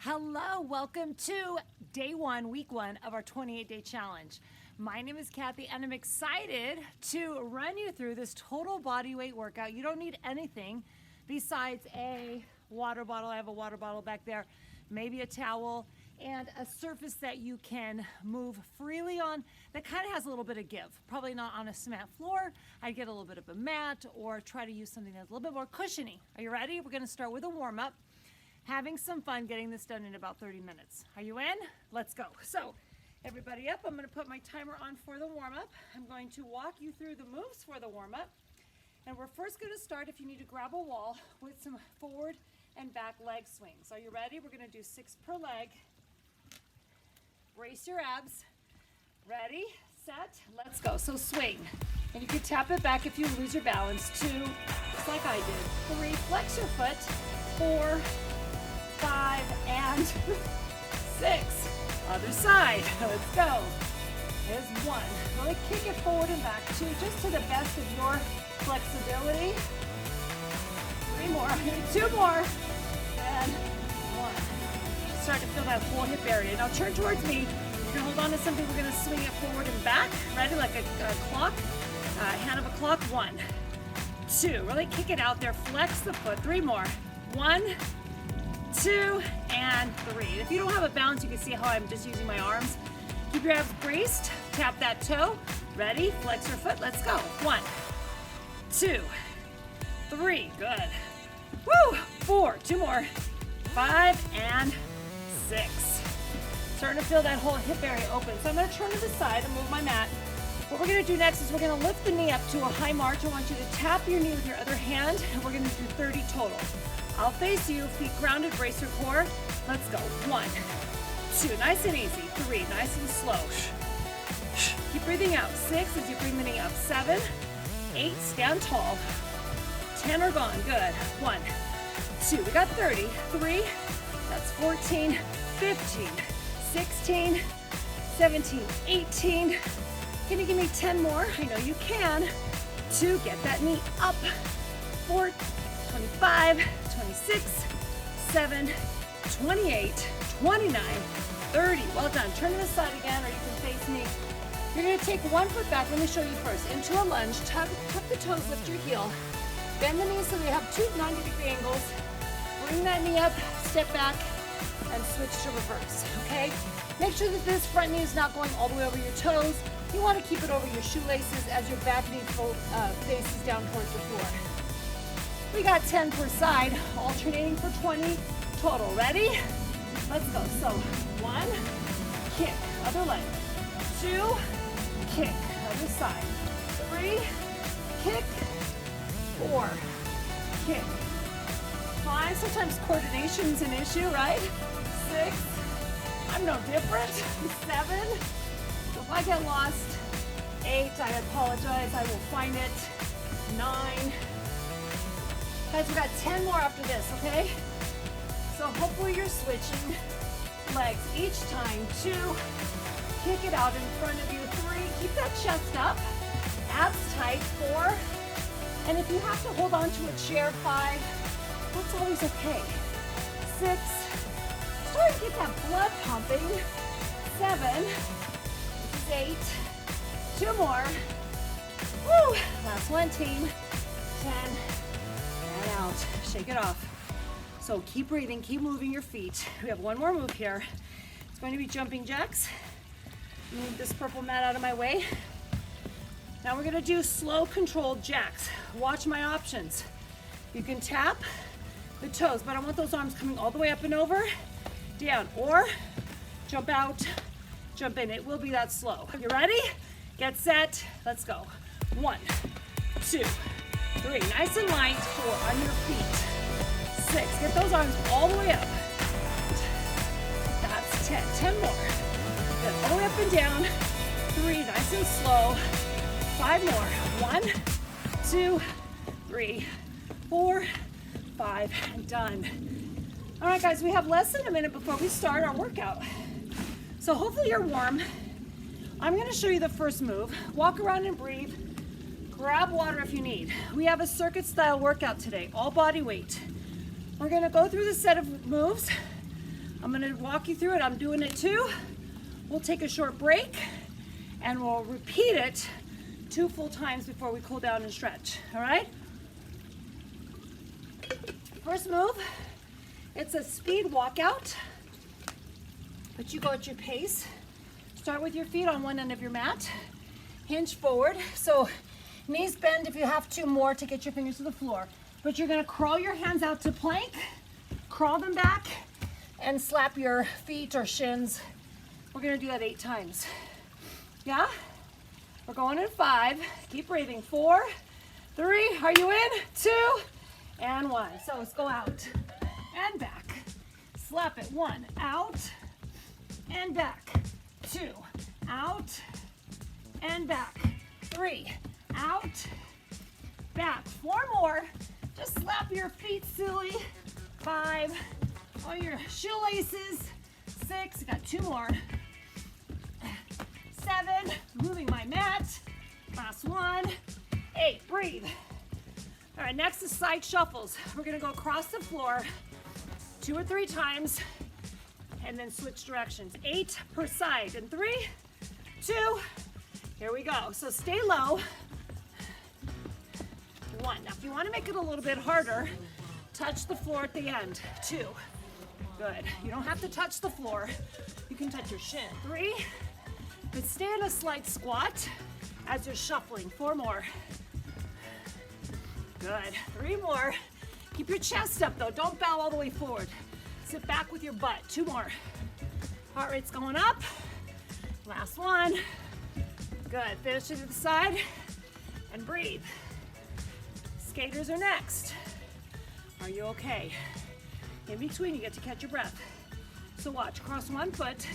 Hello, welcome to day one, week one of our 28-day challenge. My name is Kathy and I'm excited to run you through this total body weight workout. You don't need anything besides a water bottle. I have a water bottle back there, maybe a towel, and a surface that you can move freely on that kind of has a little bit of give. Probably not on a cement floor. I'd get a little bit of a mat or try to use something that's a little bit more cushiony. Are you ready? We're gonna start with a warm-up. Having some fun getting this done in about 30 minutes. Are you in? Let's go. So everybody up, I'm gonna put my timer on for the warm-up. I'm going to walk you through the moves for the warm-up. And we're first gonna start, if you need to grab a wall, with some forward and back leg swings. Are you ready? We're gonna do 6 per leg. Brace your abs. Ready, set, let's go. So swing. And you can tap it back if you lose your balance. 2, just like I did. 3, flex your foot. 4, 5, and 6. Other side. Let's go. There's 1. Really kick it forward and back. 2, just to the best of your flexibility. 3 more. 2 more. And 1. Start to feel that full hip area. Now turn towards me. You're going to hold on to something. We're going to swing it forward and back. Ready? Like a clock. Hand of a clock. 1, 2. Really kick it out there. Flex the foot. 3 more. 1, 2, and 3. If you don't have a balance, you can see how I'm just using my arms. Keep your abs braced. Tap that toe. Ready? Flex your foot. Let's go. 1, 2, 3. Good. Woo! 4. 2 more. 5 and 6. Starting to feel that whole hip area open. So I'm going to turn to the side and move my mat. What we're going to do next is we're going to lift the knee up to a high march. I want you to tap your knee with your other hand, and we're going to do 30 total. I'll face you, feet grounded, brace your core. Let's go. 1, 2, nice and easy. 3, nice and slow. Keep breathing out. 6 as you bring the knee up. 7, 8, stand tall. 10 are gone. Good. 1, 2, we got 30. 3, that's 14, 15, 16, 17, 18. Can you give me 10 more? I know you can. 2, get that knee up. 4, 25, 26, 7, 28, 29, 30. Well done. Turn to the side again, or you can face me. You're going to take 1 foot back. Let me show you first. Into a lunge. Tuck the toes, lift your heel. Bend the knees so we have 2 90-degree angles. Bring that knee up, step back, and switch to reverse, okay? Make sure that this front knee is not going all the way over your toes. You want to keep it over your shoelaces as your back knee faces down towards the floor. We got 10 per side, alternating for 20 total. Ready? Let's go. So 1, kick, other leg. 2, kick, other side. 3, kick. 4, kick. 5, sometimes coordination's an issue, right? 6, I'm no different. 7, if I get lost. 8, I apologize, I will find it. 9, guys, we got 10 more after this, okay? So hopefully you're switching legs each time. 2, kick it out in front of you. 3, keep that chest up, abs tight. 4, and if you have to hold on to a chair. 5, that's always okay. 6, start to get that blood pumping. 7, this is 8, 2 more. Woo, last one, team. 10, and out, shake it off. So keep breathing, keep moving your feet. We have 1 more move here. It's going to be jumping jacks. Move this purple mat out of my way. Now we're gonna do slow controlled jacks. Watch my options. You can tap the toes, but I want those arms coming all the way up and over, down, or jump out, jump in. It will be that slow. You ready? Get set, let's go. 1, 2, 3, nice and light. 4, on your feet. 6, get those arms all the way up. That's 10, 10 more. Good, all the way up and down. 3, nice and slow. 5 more. 1, 2, 3, 4, 5, and done. All right, guys, we have less than a minute before we start our workout. So hopefully you're warm. I'm gonna show you the first move. Walk around and breathe. Grab water if you need. We have a circuit style workout today, all body weight. We're gonna go through the set of moves. I'm gonna walk you through it. I'm doing it too. We'll take a short break and we'll repeat it 2 full times before we cool down and stretch, all right? First move, it's a speed walkout, but you go at your pace. Start with your feet on one end of your mat, hinge forward. So knees bend if you have to more to get your fingers to the floor. But you're gonna crawl your hands out to plank, crawl them back, and slap your feet or shins. We're gonna do that 8 times. Yeah? We're going in 5. Keep breathing. 4, 3, are you in? 2, and 1. So let's go out and back. Slap it. 1, out and back. 2, out and back. 3, out, back. 4 more. Just slap your feet silly. 5, all your shoelaces. 6, got 2 more. 7, moving my mat. Last 1. 8, breathe. All right, next is side shuffles. We're gonna go across the floor 2 or 3 times and then switch directions. 8 per side. And 3, 2, here we go. So stay low. 1. Now if you want to make it a little bit harder, touch the floor at the end. 2. Good. You don't have to touch the floor. You can touch your shin. 3. But stay in a slight squat as you're shuffling. 4 more. Good. 3 more. Keep your chest up though. Don't bow all the way forward. Sit back with your butt. 2 more. Heart rate's going up. Last 1. Good. Finish it to the side and breathe. Skaters are next. Are you okay? In between, you get to catch your breath. So watch. Cross one foot.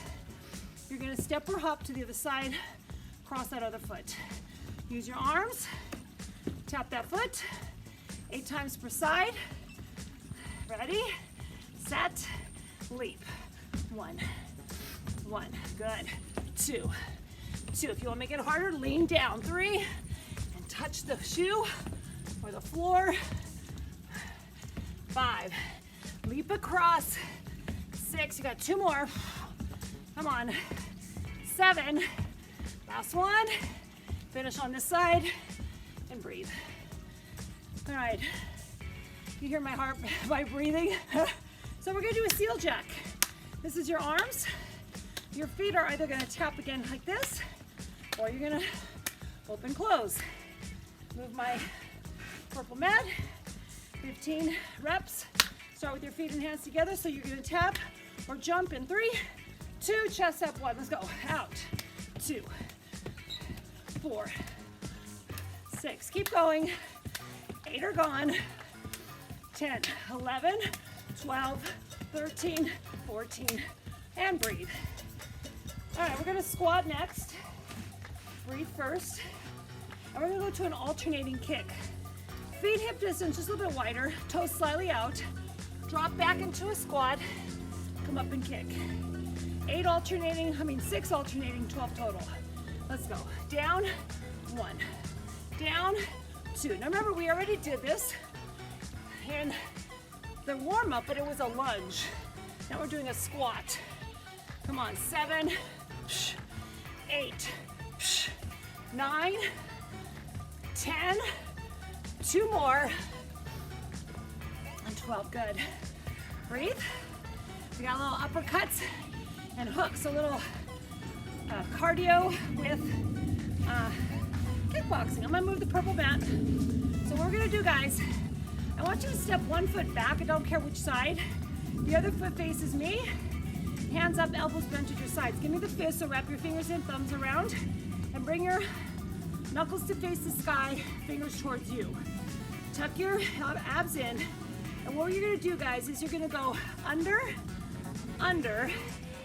You're going to step or hop to the other side. Cross that other foot. Use your arms. Tap that foot. 8 times per side. Ready? Set. Leap. 1. 1. Good. 2. 2. If you want to make it harder, lean down. 3. And touch the shoe or the floor. 5. Leap across. 6. You got 2 more. Come on. 7. Last 1. Finish on this side and breathe. All right. You hear my heart, my breathing? So we're gonna do a seal jack. This is your arms. Your feet are either gonna tap again like this, or you're gonna open, close. Move my purple mat. 15 reps. Start with your feet and hands together. So you're gonna tap or jump in 3, 2, chest up 1. Let's go. Out. 2, 4, 6. Keep going. 8 are gone. 10, 11, 12, 13, 14, and breathe. All right, we're gonna squat next. Breathe first. And we're gonna go to an alternating kick. Feet hip distance just a little bit wider, toes slightly out. Drop back into a squat, come up and kick. 6 alternating, 12 total. Let's go. Down, 1. Down, 2. Now remember, we already did this in the warm-up, but it was a lunge. Now we're doing a squat. Come on, 7, 8, 9, 10, 2 more, and 12, good. Breathe. We got little uppercuts and hooks, a little cardio with kickboxing. I'm gonna move the purple mat. So what we're gonna do, guys, I want you to step 1 foot back. I don't care which side. The other foot faces me. Hands up, elbows bent at your sides. Give me the fist, so wrap your fingers in, thumbs around, and bring your knuckles to face the sky, fingers towards you. Tuck your abs in. And what you're gonna do, guys, is you're gonna go under, under,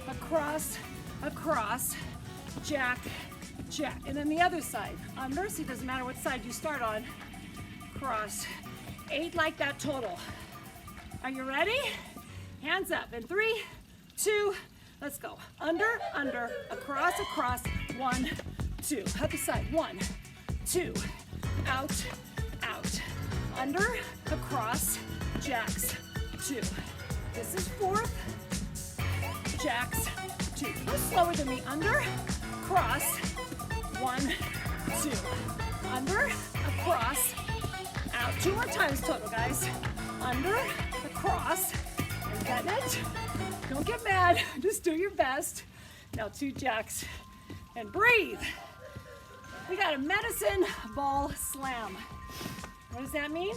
across, across, jack, jack. And then the other side, under, so it doesn't matter what side you start on, cross. 8 like that total. Are you ready? Hands up in 3, 2, let's go. Under, under, across, across, 1, 2. Other side, 1, 2, out, out. Under, across, jacks, 2. This is 4th, slower than me. Under, cross, 1, 2. Under, across, out. 2 more times total, guys. Under, across. Are you getting it? Don't get mad. Just do your best. Now 2 jacks. And breathe. We got a medicine ball slam. What does that mean?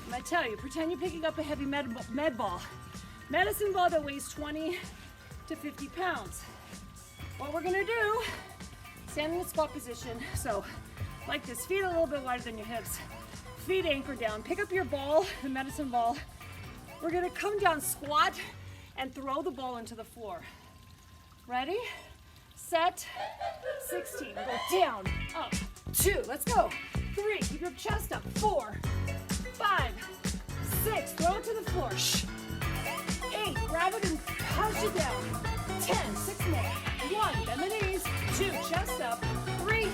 I'm gonna tell you, pretend you're picking up a heavy med ball. Medicine ball that weighs 20 to 50 pounds. What we're gonna do, stand in the squat position. So like this, feet a little bit wider than your hips. Feet anchor down. Pick up your ball, the medicine ball. We're gonna come down, squat, and throw the ball into the floor. Ready? Set, 16. Go down, up, 2. Let's go. 3. Keep your chest up. 4, 5, 6. Throw it to the floor. 8. Grab it and push it down. 10. 6 more. 1. Bend the knees. 2. Chest up. 3,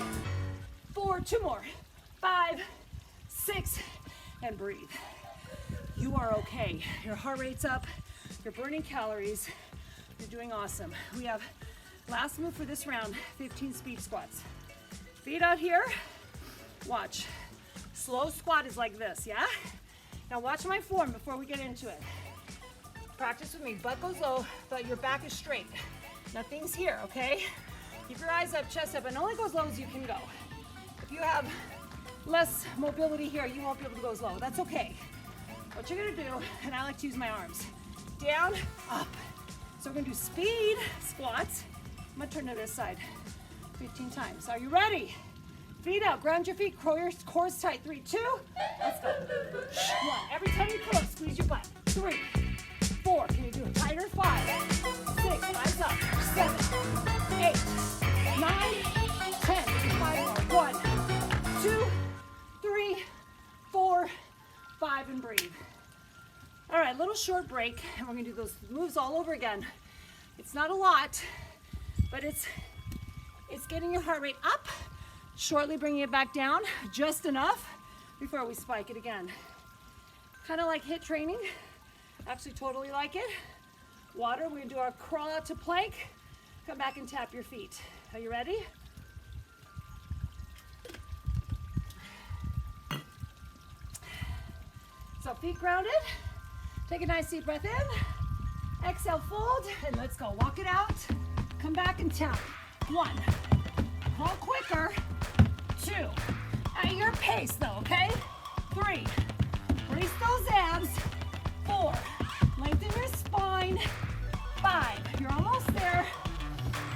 4. 2 more. 5, 6. And breathe. You are okay. Your heart rate's up. You're burning calories. You're doing awesome. We have last move for this round, 15 speed squats. Feet out here. Watch. Slow squat is like this, yeah? Now watch my form before we get into it. Practice with me. Butt goes low, but your back is straight. Nothing's here, okay? Keep your eyes up, chest up, and only go as low as you can go. If you have less mobility here, you won't be able to go as low. That's okay. What you're gonna do, and I like to use my arms, down, up. So we're gonna do speed squats. I'm gonna turn to this side 15 times. Are you ready? Feet out, ground your feet, core's tight. 3, 2, let's go. 1, every time you come up, squeeze your butt. 3, 4, can you do it tighter? 5, 6, rise up. 7, 8, 9, 10, maybe 5 more. 1, 2, 3, 4, 5, and breathe. All right, little short break, and we're gonna do those moves all over again. It's not a lot, but it's getting your heart rate up, shortly bringing it back down, just enough before we spike it again. Kind of like HIIT training, actually totally like it. Water, we're gonna do our crawl out to plank, come back and tap your feet. Are you ready? So feet grounded. Take a nice deep breath in. Exhale, fold, and let's go. Walk it out. Come back and tap. 1. Crawl quicker. 2. At your pace though, okay? 3. Brace those abs. 4. Lengthen your spine. 5. You're almost there.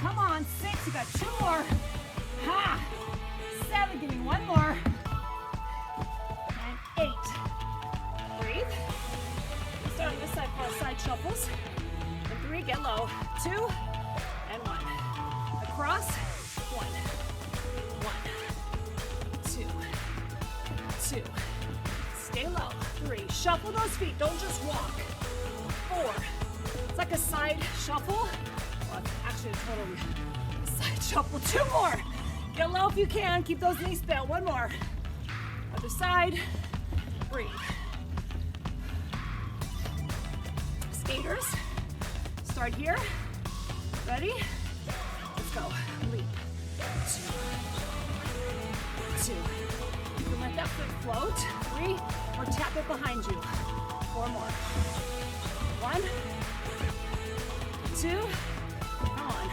Come on. 6. You got 2 more. Ha! 7. Give me 1 more. And 8. Breathe. Start on this side for our side shuffles. And 3, get low. 2 and 1. Across. 1, 1, 2, 2. Stay low. 3. Shuffle those feet. Don't just walk. 4. It's like a side shuffle. Well, it's actually a total side shuffle. 2 more. Get low if you can. Keep those knees bent. 1 more. Other side. Breathe. Skaters, start here. Ready? Let's go. Leap. 2. You can let that foot float. 3, or tap it behind you. 4 more. 1, 2. Come on.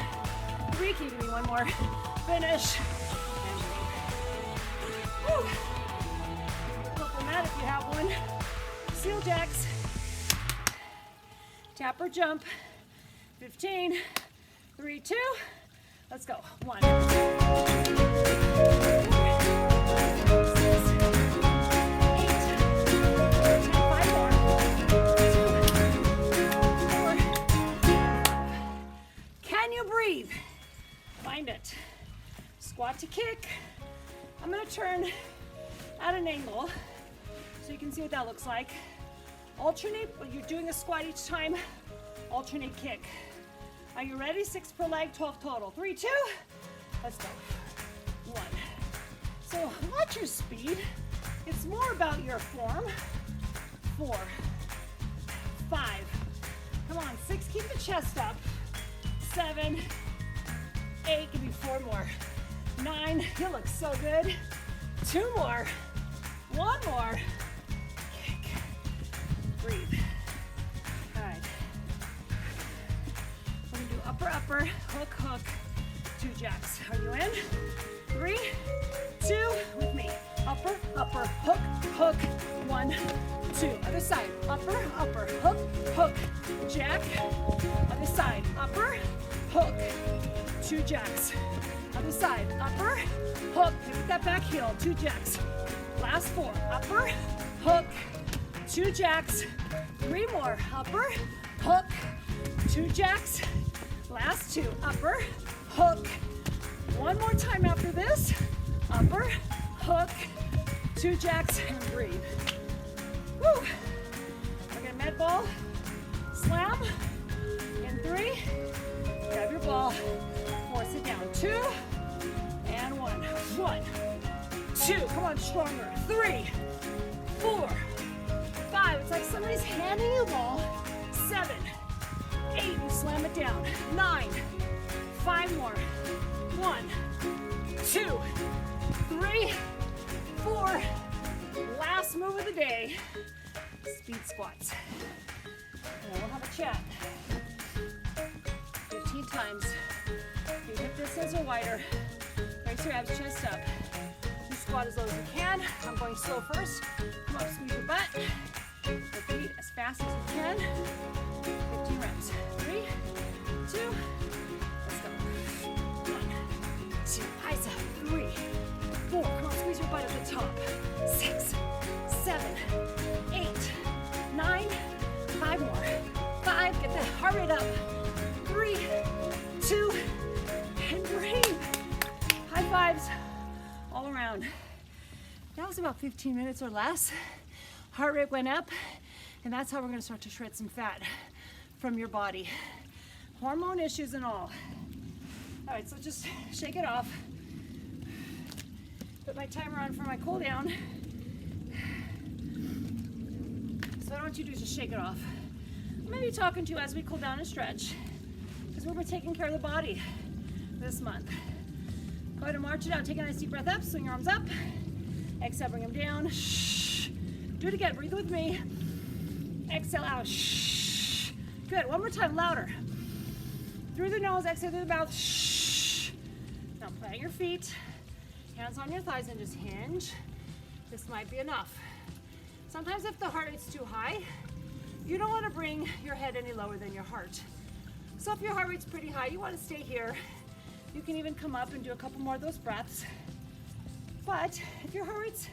3. Can you give me 1 more? Finish. And breathe. Woo. Flip the mat if you have one. Seal jacks. Tap or jump. 15, 3, 2. Let's go. 1, 2, 3, 4, 8, 5 more. 2, 4. Can you breathe? Find it. Squat to kick. I'm gonna turn at an angle so you can see what that looks like. Alternate, when you're doing a squat each time, alternate kick. Are you ready? 6 per leg, 12 total. 3, 2, let's go. 1. So watch your speed. It's more about your form. 4, 5. Come on, 6, keep the chest up. 7, 8, give me 4 more. 9, you look so good. 2 more. 1 more. Kick. Breathe. All right. We're gonna do upper, upper, hook, hook, 2 jacks. Are you in? 3, 2, with me. Upper, upper, hook, hook, 1, 2. Other side. Upper, upper, hook, hook, jack. Other side. Upper, hook, 2 jacks. Other side. Upper, hook. Hit that back heel. 2 jacks. Last 4. Upper, hook, 2 jacks. 3 more. Upper, hook, 2 jacks. Last 2. Upper, hook. 1 more time after this. Upper, hook, 2 jacks, and breathe. Woo! We're gonna med ball, slam, in 3, grab your ball, force it down, 2, and 1. 1, 2, come on, stronger, 3, 4, 5, it's like somebody's handing you a ball, 7, 8, you slam it down, 9, 5 more, 1, 2, 3, 4, last move of the day, speed squats. And then we'll have a chat. 15 times. Your hip distance or wider. Brace your abs, chest up. You squat as low as you can. I'm going slow first. Come up, squeeze your butt. Repeat as fast as you can. 15 reps. 3, 2, let's go. 1, 2, eyes up. 3, 4, come on, squeeze your butt at the top. 6, 7, 8, 9, 5 more. 5, get the heart rate up. 3, 2, and breathe. High fives all around. That was about 15 minutes or less. Heart rate went up, and that's how we're gonna start to shred some fat from your body. Hormone issues and all. All right, so just shake it off. Put my timer on for my cool down. So what I want you to do is just shake it off. I'm gonna be talking to you as we cool down and stretch, because we're taking care of the body this month. Go ahead and march it out. Take a nice deep breath up, swing your arms up. Exhale, bring them down. Shh. Do it again, breathe with me. Exhale out, shh. Good, one more time, louder. Through the nose, exhale through the mouth, shh. Now plant your feet, hands on your thighs, and just hinge. This might be enough. Sometimes if the heart rate's too high, you don't want to bring your head any lower than your heart. So if your heart rate's pretty high, you want to stay here. You can even come up and do a couple more of those breaths. But if your heart rate's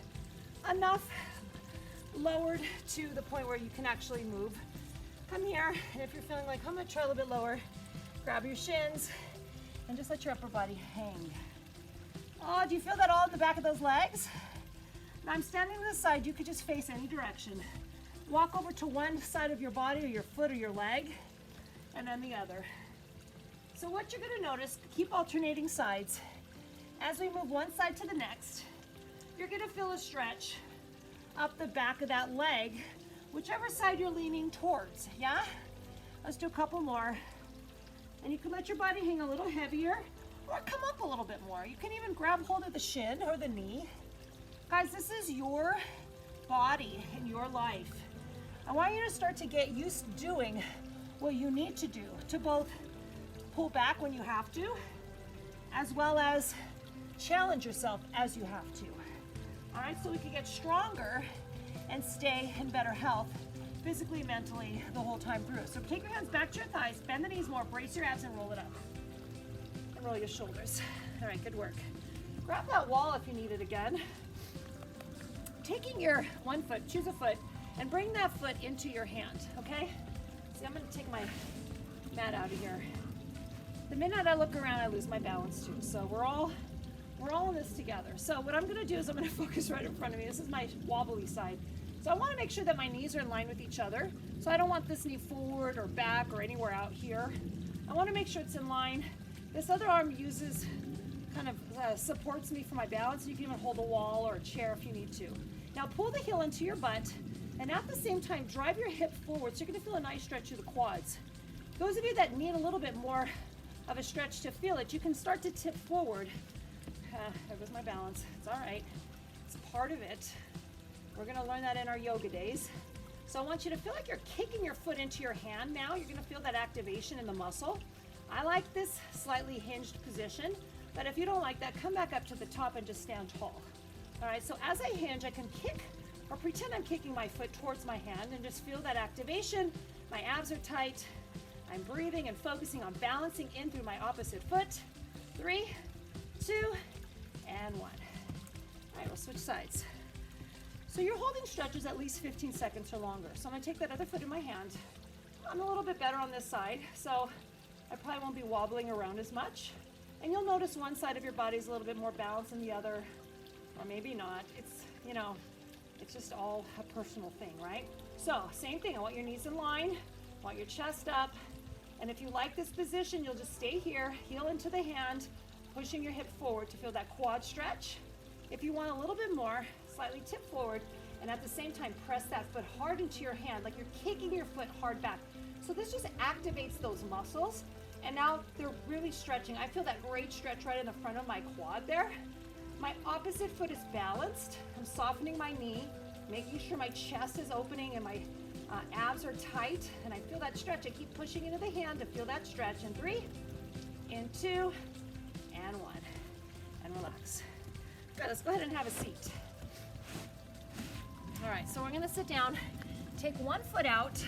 enough lowered to the point where you can actually move, come here. And if you're feeling like, I'm gonna try a little bit lower, grab your shins and just let your upper body hang. Oh, do you feel that all in the back of those legs? Now I'm standing to the side, you could just face any direction. Walk over to one side of your body or your foot or your leg, and then the other. So what you're gonna notice, keep alternating sides. As we move one side to the next, you're gonna feel a stretch up the back of that leg, whichever side you're leaning towards, yeah? Let's do a couple more. And you can let your body hang a little heavier or come up a little bit more. You can even grab hold of the shin or the knee. Guys, this is your body and your life. I want you to start to get used to doing what you need to do to both pull back when you have to, as well as challenge yourself as you have to. All right, so we can get stronger and stay in better health, physically, mentally, the whole time through. So take your hands back to your thighs, bend the knees more, brace your abs, and roll it up. And roll your shoulders. All right, good work. Grab that wall if you need it again. Taking your one foot, choose a foot, and bring that foot into your hand, okay? See, I'm gonna take my mat out of here. The minute I look around, I lose my balance too. So we're all in this together. So what I'm gonna do is I'm gonna focus right in front of me. This is my wobbly side. So I wanna make sure that my knees are in line with each other. So I don't want this knee forward or back or anywhere out here. I wanna make sure it's in line. This other arm uses, kind of supports me for my balance. You can even hold a wall or a chair if you need to. Now pull the heel into your butt, and at the same time, drive your hip forward. So you're gonna feel a nice stretch through the quads. Those of you that need a little bit more of a stretch to feel it. You can start to tip forward. There goes my balance. It's all right. It's part of it. We're gonna learn that in our yoga days. So I want you to feel like you're kicking your foot into your hand now. You're gonna feel that activation in the muscle. I like this slightly hinged position, but if you don't like that, come back up to the top and just stand tall. All right, so as I hinge, I can kick or pretend I'm kicking my foot towards my hand and just feel that activation. My abs are tight. I'm breathing and focusing on balancing in through my opposite foot. 3, 2, and 1. All right, we'll switch sides. So you're holding stretches at least 15 seconds or longer. So I'm gonna take that other foot in my hand. I'm a little bit better on this side, so I probably won't be wobbling around as much. And you'll notice one side of your body is a little bit more balanced than the other, or maybe not. It's, you know, it's just all a personal thing, right? So same thing, I want your knees in line, I want your chest up, and if you like this position, you'll just stay here, heel into the hand, pushing your hip forward to feel that quad stretch. If you want a little bit more, slightly tip forward, and at the same time, press that foot hard into your hand, like you're kicking your foot hard back. So this just activates those muscles, and now they're really stretching. I feel that great stretch right in the front of my quad there. My opposite foot is balanced. I'm softening my knee, making sure my chest is opening and my abs are tight, and I feel that stretch. I keep pushing into the hand to feel that stretch. In 3, in 2, and 1, and relax. Good, let's go ahead and have a seat. All right, so we're gonna sit down, take one foot out,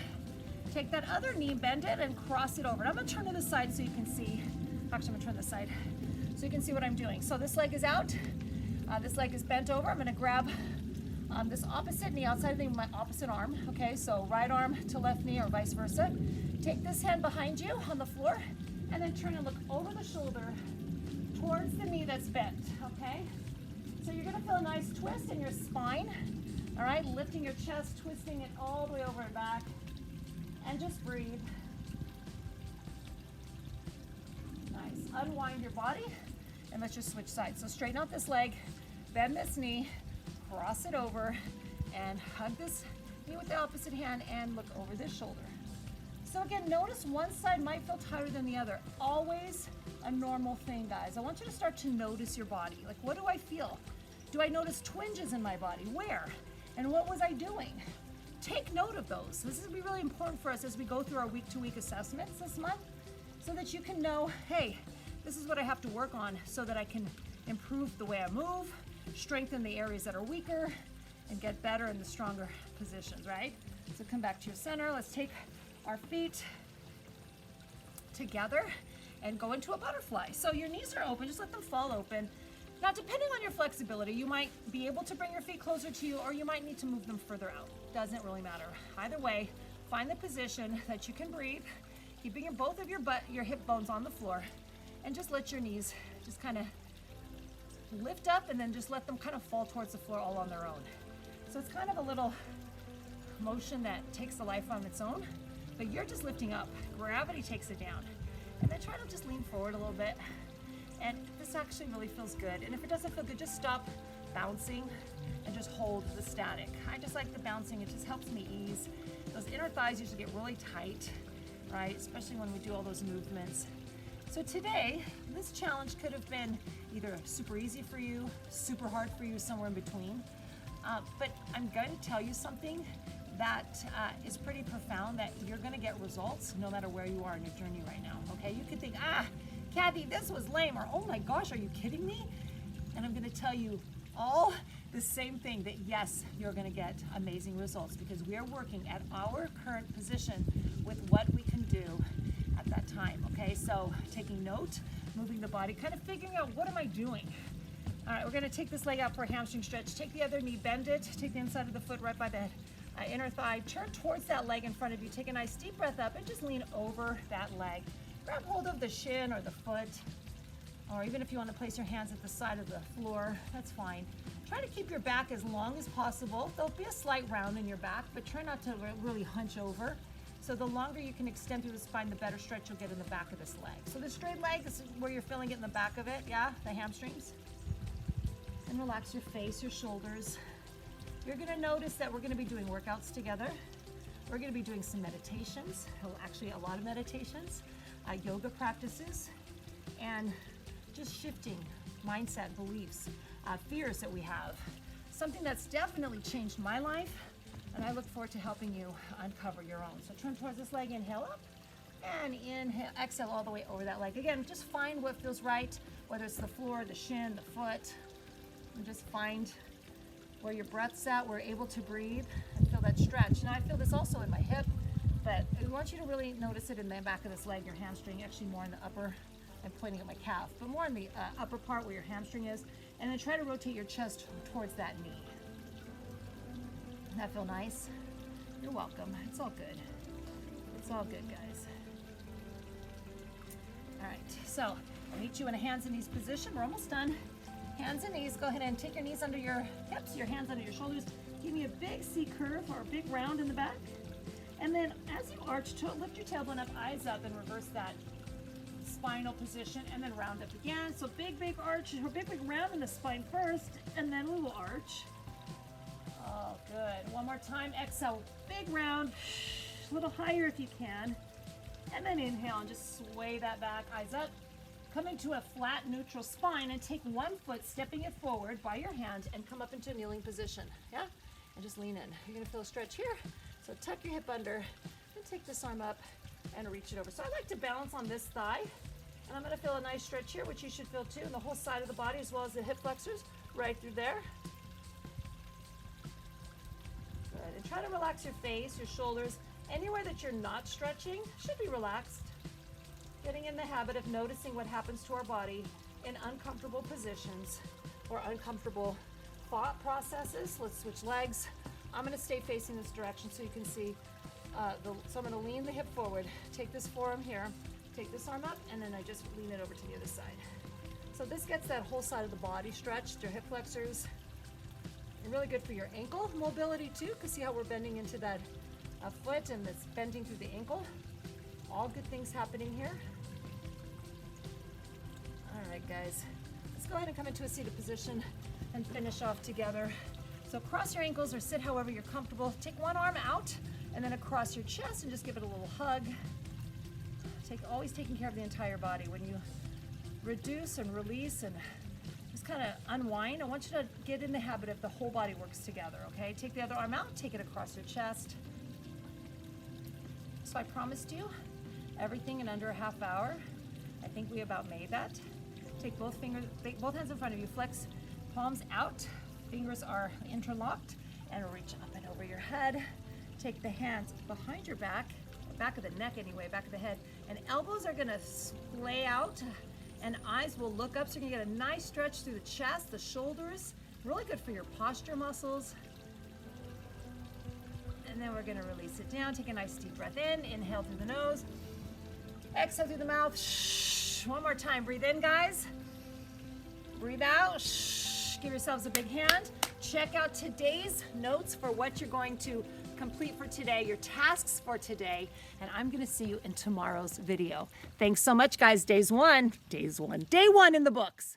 take that other knee, bend it, and cross it over. And I'm gonna turn to the side so you can see. Actually, I'm gonna turn this side so you can see what I'm doing. So this leg is out, this leg is bent over. I'm gonna grab this opposite knee outside of my opposite arm, okay? So right arm to left knee or vice versa. Take this hand behind you on the floor, and then turn and look over the shoulder towards the knee that's bent, okay? So you're gonna feel a nice twist in your spine, all right? Lifting your chest, twisting it all the way over and back, and just breathe. Nice, unwind your body, and let's just switch sides. So straighten out this leg, bend this knee, cross it over, and hug this knee with the opposite hand, and look over this shoulder. So again, notice one side might feel tighter than the other. Always a normal thing, guys. I want you to start to notice your body. Like, what do I feel? Do I notice twinges in my body? Where? And what was I doing? Take note of those. This is gonna be really important for us as we go through our week-to-week assessments this month, so that you can know, hey, this is what I have to work on so that I can improve the way I move, strengthen the areas that are weaker, and get better in the stronger positions, right? So come back to your center. Let's take our feet together and go into a butterfly. So your knees are open, just let them fall open. Now, depending on your flexibility, you might be able to bring your feet closer to you, or you might need to move them further out. Doesn't really matter. Either way, find the position that you can breathe, keeping both of your hip bones on the floor, and just let your knees just kind of lift up, and then just let them kind of fall towards the floor all on their own. So it's kind of a little motion that takes the life on its own, but you're just lifting up. Gravity takes it down. And then try to just lean forward a little bit. And this actually really feels good. And if it doesn't feel good, just stop bouncing and just hold the static. I just like the bouncing. It just helps me ease. Those inner thighs usually get really tight, right? Especially when we do all those movements. So today, this challenge could have been either super easy for you, super hard for you, somewhere in between. But I'm going to tell you something that is pretty profound, that you're gonna get results no matter where you are in your journey right now, okay? You could think, Kathy, this was lame, or oh my gosh, are you kidding me? And I'm gonna tell you all the same thing, that yes, you're gonna get amazing results, because we are working at our current position with what we can do at that time, okay? So taking note, moving the body, kind of figuring out, what am I doing? All right, we're gonna take this leg out for a hamstring stretch. Take the other knee, bend it, take the inside of the foot right by the inner thigh, turn towards that leg in front of you, take a nice deep breath up, and just lean over that leg. Grab hold of the shin or the foot, or even if you want to place your hands at the side of the floor, that's fine. Try to keep your back as long as possible. There'll be a slight round in your back, but try not to really hunch over. So the longer you can extend through the spine, the better stretch you'll get in the back of this leg. So the straight leg, this is where you're feeling it in the back of it, yeah, the hamstrings. And relax your face, your shoulders. You're gonna notice that we're gonna be doing workouts together. We're going to be doing some meditations, actually a lot of meditations, yoga practices, and just shifting mindset, beliefs, fears that we have. Something that's definitely changed my life, and I look forward to helping you uncover your own. So turn towards this leg, inhale up, and inhale, exhale all the way over that leg. Again, just find what feels right, whether it's the floor, the shin, the foot, and just find where your breath's at, where you're able to breathe, and feel that stretch. Now I feel this also in my hip, but I want you to really notice it in the back of this leg, your hamstring, actually more in the upper. I'm pointing at my calf, but more in the upper part where your hamstring is, and then try to rotate your chest towards that knee. Doesn't that feel nice? You're welcome. It's all good. It's all good, guys. All right, so I'll meet you in a hands and knees position. We're almost done. Hands and knees. Go ahead and take your knees under your hips, your hands under your shoulders. Give me a big C curve or a big round in the back. And then as you arch, lift your tailbone up, eyes up, and reverse that spinal position, and then round up again. So big arch, or big round in the spine first, and then we will arch. Oh, good. One more time. Exhale, big round, a little higher if you can. And then inhale and just sway that back, eyes up. Come into a flat neutral spine and take one foot, stepping it forward by your hand, and come up into a kneeling position. Yeah? And just lean in. You're gonna feel a stretch here. So tuck your hip under and take this arm up and reach it over. So I like to balance on this thigh, and I'm gonna feel a nice stretch here, which you should feel too, in the whole side of the body as well as the hip flexors, right through there. Good, and try to relax your face, your shoulders, anywhere that you're not stretching should be relaxed. Getting in the habit of noticing what happens to our body in uncomfortable positions or uncomfortable thought processes. Let's switch legs. I'm gonna stay facing this direction so you can see. So I'm gonna lean the hip forward, take this forearm here, take this arm up, and then I just lean it over to the other side. So this gets that whole side of the body stretched, your hip flexors. And really good for your ankle mobility too, because see how we're bending into that foot and it's bending through the ankle. All good things happening here. All right, guys, let's go ahead and come into a seated position and finish off together. So cross your ankles or sit however you're comfortable. Take one arm out and then across your chest and just give it a little hug. Always taking care of the entire body. When you reduce and release and just kind of unwind, I want you to get in the habit of the whole body works together, okay? Take the other arm out, take it across your chest. So I promised you everything in under a half hour. I think we about made that. Take both hands in front of you, flex palms out, fingers are interlocked, and reach up and over your head. Take the hands behind your back of the neck anyway, back of the head, and elbows are gonna splay out and eyes will look up, so you're gonna get a nice stretch through the chest, the shoulders, really good for your posture muscles. And then we're gonna release it down. Take a nice deep breath in, inhale through the nose, exhale through the mouth. Shh. One more time, breathe in, guys. Breathe out. Shh. Give yourselves a big hand. Check out today's notes for what you're going to complete for today, your tasks for today, and I'm gonna see you in tomorrow's video. Thanks so much, guys. Day one in the books.